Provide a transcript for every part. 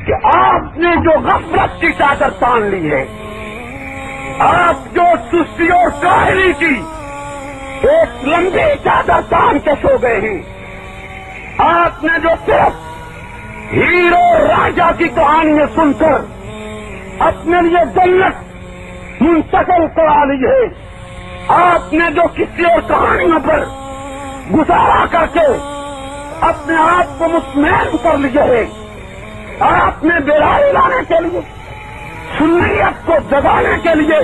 کہ آپ نے جو غفلت کی چادر تان لی ہے، آپ جو سستی اور کاہلی کی ایک لمبی چادر تان کے سو گئے ہیں، آپ نے جو صرف ہیرو راجا کی کہانیاں سن کر اپنے لیے جنت منتقل کرا لی ہے، آپ نے جو کسی اور کہانیوں پر گزارا کر کے اپنے آپ کو مطمئن کر لیا ہے، آپ نے بیداری لانے کے لیے، سنیت کو جگانے کے لیے،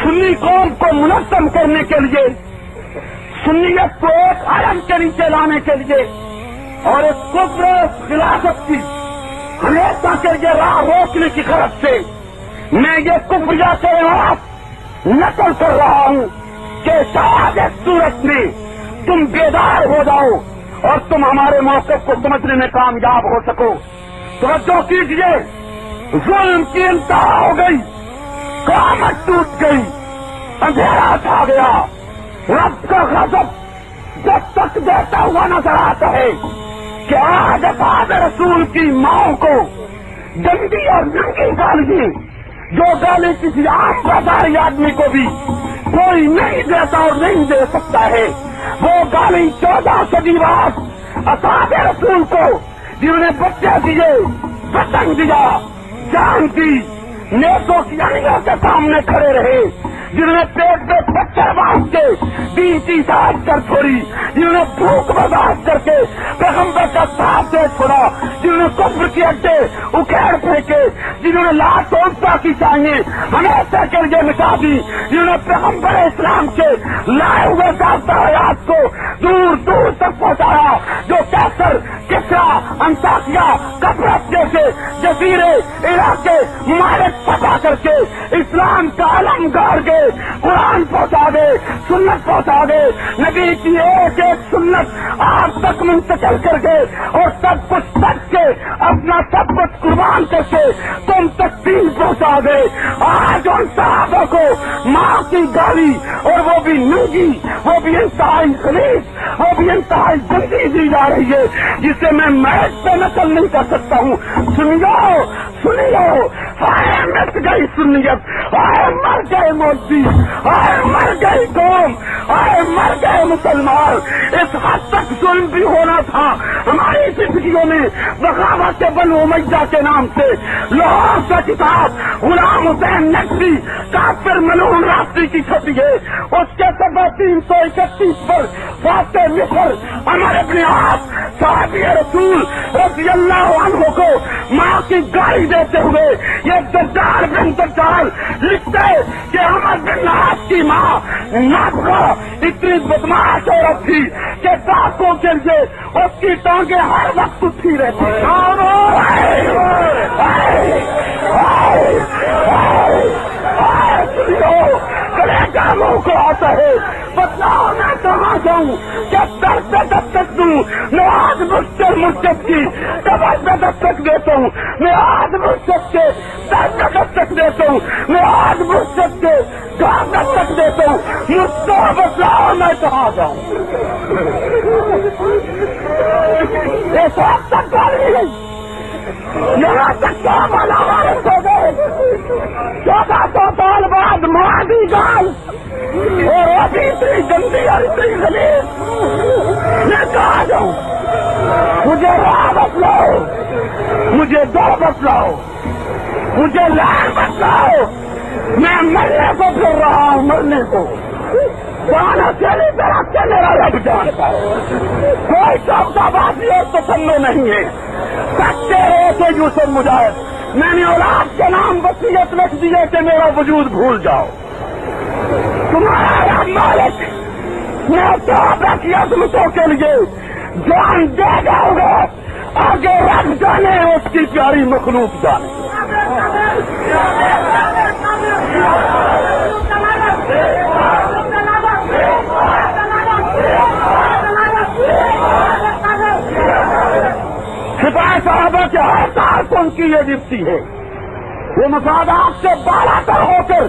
سنی قوم کو منظم کرنے کے لیے، سنیت کو ایک عالم کے نیچے لانے کے لیے اور اس کفر خلافت کی ہمیشہ کے لیے راہ روکنے کی غرض سے میں یہ کفریہ کلمات نقل کر رہا ہوں کہ شاید اس صورت میں تم بیدار ہو جاؤ اور تم ہمارے موقف کو سمجھنے میں کامیاب ہو سکو۔ توجہ کیجیے، ظلم کی انتہا ہو گئی، قیامت ٹوٹ گئی، اندھیرا چھا گیا، رب کا غضب جب تک دیتا ہوا نظر آتا ہے کہ آج اصحاب رسول کی ماؤں کو گندی اور ننگی گالی، جو گالی کسی عام بازاری آدمی کو بھی کوئی نہیں دیتا اور نہیں دے سکتا ہے، وہ گالی 14 صدی بعد اصحاب رسول کو، جنہوں نے بچے دیے، وطن دیا، جان دی، نیتوں کی انگلیوں کے سامنے کھڑے رہے، جنہوں نے پیٹ پہ پتھر باندھ کے دین کی اطاعت کر چھوڑی، جنہوں نے بھوک برداشت کر کے پیغمبر کا ساتھ دے چھوڑا، جنہوں نے کفر کے اڈے اکھیڑ پھینکے، جنہوں نے لات عزا کی چاہیے ہمیشہ کے لیے مٹا دی، جنہوں نے پیغمبر اسلام کے لائے ہوئے ضابطہ حیات کو دور دور تک پہنچایا، جو کیسر، کسرا، انطاکیہ، قبرص جیسے جزیرے علاقے ممالک فتح کر کے اسلام کا علم گاڑ گئے، قرآن پہنچا دے، سنت پہنچا دے، نبی کی ایک ایک سنت آپ تک منتقل کر گئے اور سب کچھ سچ کے اپنا سب کچھ قربان کر کے تم تک دین پہنچا دے۔ آج ان صحابہ کو ماں کی گالی اور وہ بھی ننگی، وہ بھی انتہائی خلیج، وہ بھی انتہائی گندی دی جا رہی ہے، جسے میں میچ پہ نقل نہیں کر سکتا ہوں۔ سنیو، ہائے مٹ گئی سنیت، ہائے مر گئے مودی، ہائے مر گئی قوم، ہائے مر گئے مسلمان۔ اس حد تک ظلم بھی ہونا تھا ہماری زندگیوں میں، بغاوت بنو امیہ کے نام سے لاہور کا کتاب غلام حسین نقوی کافر ملعون راستی کی چھپی ہے، اس کے صفحہ 331 پر فاتح مصر عمر ابن عاص صحابی رسول رضی اللہ عنہ کو ماں کی گالی دیتے ہوئے یہ دجال بن دجال لکھتے کہ عمر بن عاص کی ماں نابغہ اتنی بدماش عورت تھی کہ ڈاکوں کے لیے اس کی ٹانگیں ہر وقت اٹھی رہتی۔ کلیجہ منہ کو آتا ہے، بتلاؤ میں کہاں جاؤں، جب در پہ دستک دوں میں آج مرشد کی قبر پہ دستک دیتا ہوں، میں آج مرشد کے در پہ دستک دیتا ہوں، میں آج مرشد کے گھر دستک دیتا ہوں، مجھ کو بتلاؤ میں کہاں جاؤں۔ اس وقت تک گالی نہیں، یہاں تک کیا بنا وارث ہو گئے، 1400 سال بعد مادی گال اور ابھی اتنی گندی اور اتنی غلیظ، میں کہاں جاؤں؟ مجھے راہ بتلاؤ، مجھے دو بتلاؤ، مجھے لائن بتلاؤ، میں مرنے کو پھر رہا ہوں، مرنے کو جانا چلی طرح سے میرا رب جانتا ہے، کوئی شوقہ بازی اور تسلو نہیں ہے، سچے ہو کہ یوسف مجاہد، میں نے اولاد کے نام وصیت لکھ دی ہے کہ میرا وجود بھول جاؤ، تمہارا مالک میں صحابہ کی عظمتوں کے لیے جان دے جاؤں گا، آگے رب جانے اس کی پیاری مخلوق جانے۔ سپاہی صحابہ کے ہر سال کو ان کی یہ ڈپٹی ہے، وہ مفادات سے بالا تر ہو کر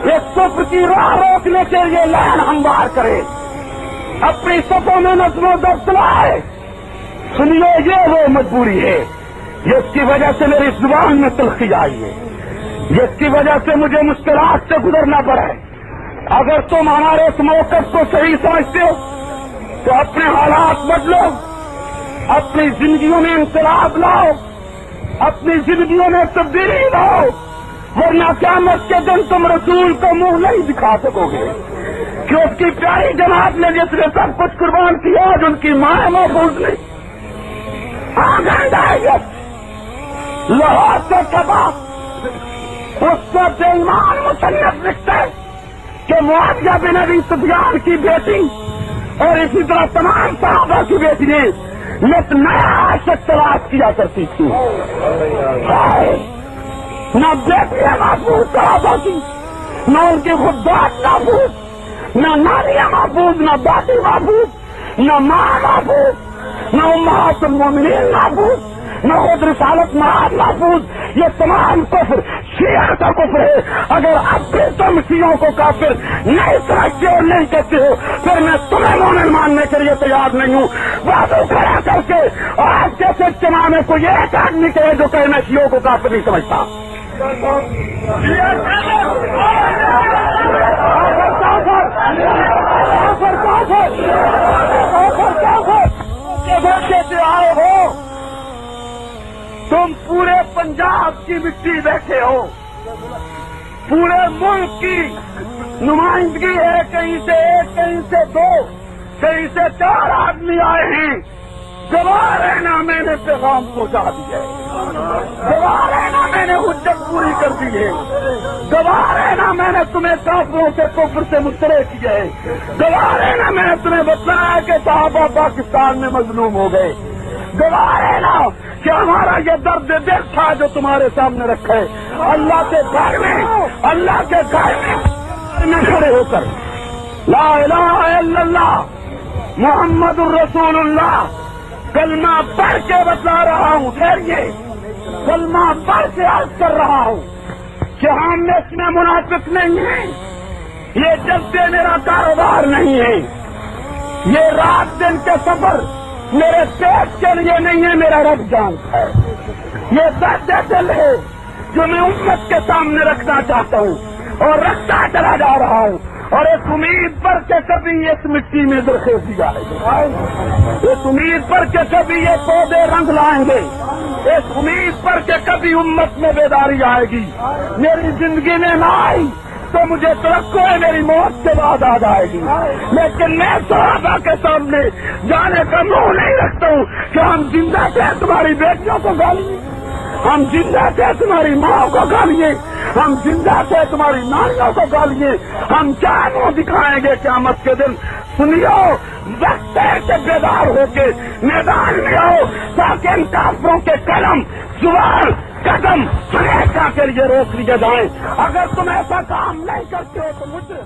ایک کفر کی راہ روکنے کے لیے لائن ہموار کرے، اپنی صفوں میں نظم و ضبط لائے۔ سنیے، یہ وہ مجبوری ہے جس کی وجہ سے میری زبان میں تلخی آئی ہے، جس کی وجہ سے مجھے مشکلات سے گزرنا پڑا ہے۔ اگر تم ہمارے اس موقف کو صحیح سمجھتے ہو تو اپنے حالات بدلو، اپنی زندگیوں میں انقلاب لاؤ، اپنی زندگیوں میں تبدیلی لاؤ، ورنہ قیامت کے دن تم رسول کو منہ نہیں دکھا سکو گے کہ اس کی پیاری جماعت نے جس نے سب کچھ قربان کیا آج ان کی ماں محفوظ نہیں۔ لاہور سے کباب اس سے بے ایمان مصنف لکھتا ہے کہ معاویہ بن ابی سفیان کی بیٹی اور اسی طرح تمام صحابہ کی بیٹیاں ایک نیا عاشق تلاش کیا کرتی تھی۔ نہ بیٹیاں محفوظ صحابہ کی، نہ ان کی خدات محفوظ، نہ ناریاں محفوظ، نہ باقی محفوظ، نہ ماں محفوظ، نہ امہات المومنین محفوظ، نہ خود رسالت مراد محفوظ۔ یہ تمام کفر شیعہ کا کفر ہے۔ اگر اب بھی تم شیعوں کو کافر نہیں سمجھتے اور نہیں کہتے ہو پھر میں تمہیں مومن ماننے کے لیے تیار نہیں ہوں۔ بازو کھڑا کر کے اور آج جیسے اجتماع میں کوئی ایک آدمی کہے جو کہ میں شیعوں کو کافر نہیں سمجھتا۔ سے آئے ہو تم، پورے پنجاب کی مٹی بیٹھے ہو، پورے ملک کی نمائندگی ہے، کہیں سے ایک، کہیں سے دو، کہیں سے 4 آدمی آئے ہیں۔ گواہ رہنا میں نے پیغام پہنچا دیا ہے، گواہ رہنا میں نے حجت پوری کر دی ہے، گواہ رہنا میں نے تمہیں کافروں سے کفر سے مسترے کیا ہے، گواہ رہنا میں نے تمہیں بتلایا کہ صحابہ پاکستان میں مظلوم ہو گئے، گواہ رہنا کہ ہمارا یہ درد دل تھا جو تمہارے سامنے رکھا ہے۔ اللہ کے گھر میں، اللہ کے گھر میں کھڑے ہو کر لا الہ الا اللہ محمد الرسول اللہ کلمہ پڑھ کے بتلا رہا ہوں۔ ٹھہریے، کلمہ پڑھ کے عرض کر رہا ہوں کہ ہم اس میں منافق نہیں ہیں، یہ جلدے میرا کاروبار نہیں ہے، یہ رات دن کے سفر میرے پیٹ کے لیے نہیں ہے، میرا رب جانتا ہے۔ یہ درد دل ہے جو میں امت کے سامنے رکھنا چاہتا ہوں اور رکھتا چلا جا رہا ہوں، اور اس امید پر کہ کبھی اس مٹی میں درخیزی آئے گی، اس امید پر کہ کبھی یہ پودے رنگ لائیں گے، اس امید پر کہ کبھی امت میں بیداری آئے گی۔ میری زندگی میں نہ آئی تو مجھے توقع ہے میری موت کے بعد آ جائے گی، لیکن میں صحابہ کے سامنے جانے کا منہ نہیں رکھتا ہوں کہ ہم زندہ تھے تمہاری بیٹیوں کو گالیے، ہم زندہ تھے تمہاری ماں کو گالیے، ہم زندہ تھے تمہاری نانیوں کو گالیے۔ ہم کیا منہ دکھائیں گے قیامت کے دن؟ سنیو، وقت ہے کہ بیدار ہو کے میدان میں آؤ تاکہ ان کافروں کے قلم، زبان، قدم ہمیشہ کے لیے روک لیے جائیں۔ اگر تم ایسا کام نہیں کرتے ہو تو مجھے